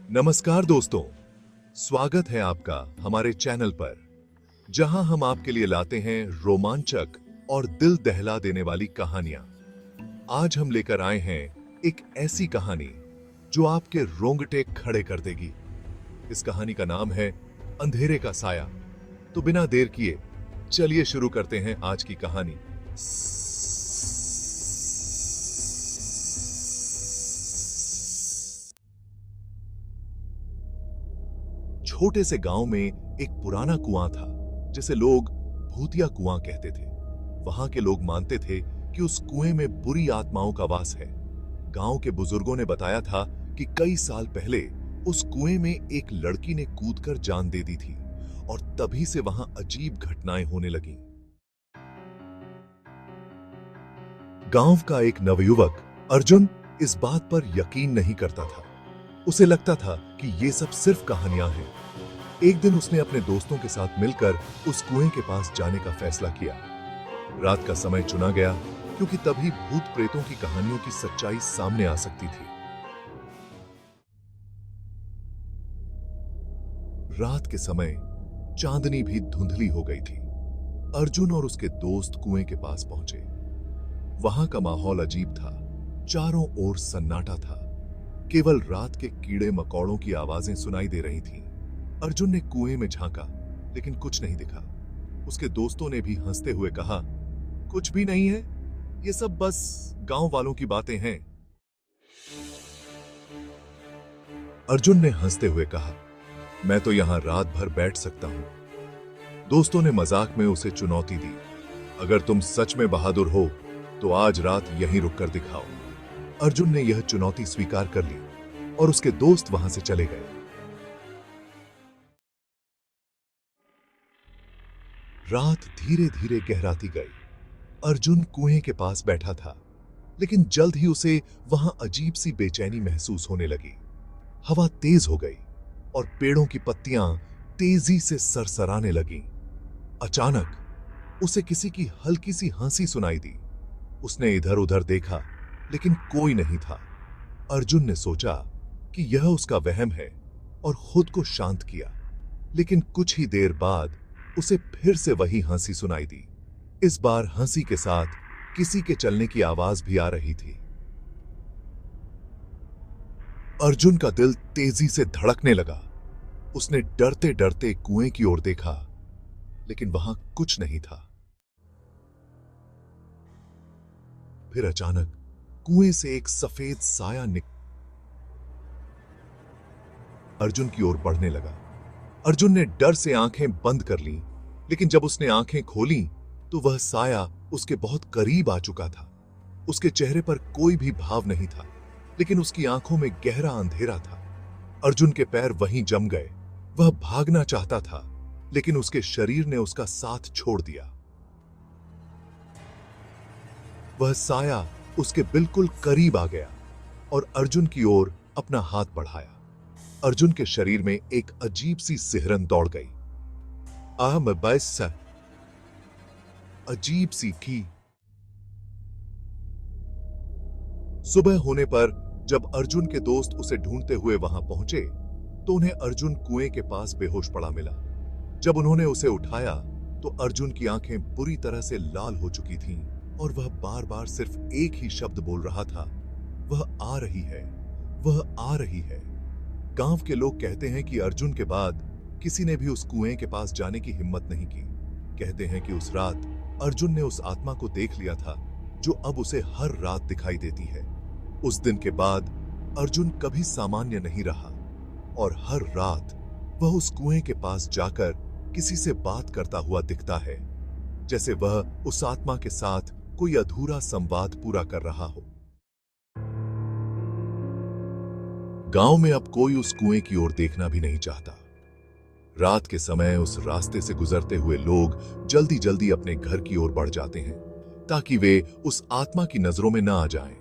नमस्कार दोस्तों, स्वागत है आपका हमारे चैनल पर, जहां हम आपके लिए लाते हैं रोमांचक और दिल दहला देने वाली कहानियां। आज हम लेकर आए हैं एक ऐसी कहानी जो आपके रोंगटे खड़े कर देगी। इस कहानी का नाम है अंधेरे का साया। तो बिना देर किए चलिए शुरू करते हैं आज की कहानी। छोटे से गांव में एक पुराना कुआं था, जिसे लोग भूतिया कुआं कहते थे। वहां के लोग मानते थे कि उस कुएं में बुरी आत्माओं का वास है। गांव के बुजुर्गों ने बताया था कि कई साल पहले उस कुएं में एक लड़की ने कूदकर जान दे दी थी और तभी से वहां अजीब घटनाएं होने लगीं। गांव का एक नवयुवक अर्जुन इस बात पर यकीन नहीं करता था। उसे लगता था कि ये सब सिर्फ कहानियां हैं। एक दिन उसने अपने दोस्तों के साथ मिलकर उस कुएं के पास जाने का फैसला किया। रात का समय चुना गया क्योंकि तभी भूत प्रेतों की कहानियों की सच्चाई सामने आ सकती थी। रात के समय चांदनी भी धुंधली हो गई थी। अर्जुन और उसके दोस्त कुएं के पास पहुंचे। वहां का माहौल अजीब था। चारों ओर सन्नाटा था। केवल रात के कीड़े मकोड़ों की आवाजें सुनाई दे रही थीं। अर्जुन ने कुएं में झांका, लेकिन कुछ नहीं दिखा। उसके दोस्तों ने भी हंसते हुए कहा, कुछ भी नहीं है, ये सब बस गांव वालों की बातें हैं। अर्जुन ने हंसते हुए कहा, मैं तो यहां रात भर बैठ सकता हूं। दोस्तों ने मजाक में उसे चुनौती दी, अगर तुम सच में बहादुर हो तो आज रात यहीं रुककर दिखाओ। अर्जुन ने यह चुनौती स्वीकार कर ली और उसके दोस्त वहां से चले गए। रात धीरे धीरे गहराती गई। अर्जुन कुएं के पास बैठा था, लेकिन जल्द ही उसे वहां अजीब सी बेचैनी महसूस होने लगी। हवा तेज हो गई और पेड़ों की पत्तियां तेजी से सरसराने लगीं। अचानक उसे किसी की हल्की सी हंसी सुनाई दी। उसने इधर उधर देखा, लेकिन कोई नहीं था। अर्जुन ने सोचा कि यह उसका वहम है और खुद को शांत किया। लेकिन कुछ ही देर बाद उसे फिर से वही हंसी सुनाई दी। इस बार हंसी के साथ किसी के चलने की आवाज भी आ रही थी। अर्जुन का दिल तेजी से धड़कने लगा। उसने डरते डरते कुएं की ओर देखा, लेकिन वहां कुछ नहीं था। फिर अचानक कुएं से एक सफेद साया अर्जुन की ओर बढ़ने लगा। अर्जुन ने डर से आंखें बंद कर लीं, लेकिन जब उसने आंखें खोलीं तो वह साया उसके बहुत करीब आ चुका था। उसके चेहरे पर कोई भी भाव नहीं था, लेकिन उसकी आंखों में गहरा अंधेरा था। अर्जुन के पैर वहीं जम गए। वह भागना चाहता था, लेकिन उसके शरीर ने उसका साथ छोड़ दिया। वह साया उसके बिल्कुल करीब आ गया और अर्जुन की ओर अपना हाथ बढ़ाया। अर्जुन के शरीर में एक अजीब सी सिहरन दौड़ गई। मैं बस अजीब सी की। सुबह होने पर जब अर्जुन के दोस्त उसे ढूंढते हुए वहां पहुंचे तो उन्हें अर्जुन कुएं के पास बेहोश पड़ा मिला। जब उन्होंने उसे उठाया तो अर्जुन की आंखें बुरी तरह से लाल हो चुकी थीं और वह बार बार सिर्फ एक ही शब्द बोल रहा था, वह आ रही है, वह आ रही है। गांव के लोग कहते हैं कि अर्जुन के बाद किसी ने भी उस कुएं के पास जाने की हिम्मत नहीं की। कहते हैं कि उस रात अर्जुन ने उस आत्मा को देख लिया था जो अब उसे हर रात दिखाई देती है। उस दिन के बाद अर्जुन कभी सामान्य नहीं रहा और हर रात वह उस कुएं के पास जाकर किसी से बात करता हुआ दिखता है, जैसे वह उस आत्मा के साथ कोई अधूरा संवाद पूरा कर रहा हो। गांव में अब कोई उस कुएं की ओर देखना भी नहीं चाहता। रात के समय उस रास्ते से गुजरते हुए लोग जल्दी जल्दी अपने घर की ओर बढ़ जाते हैं ताकि वे उस आत्मा की नजरों में न आ जाएं।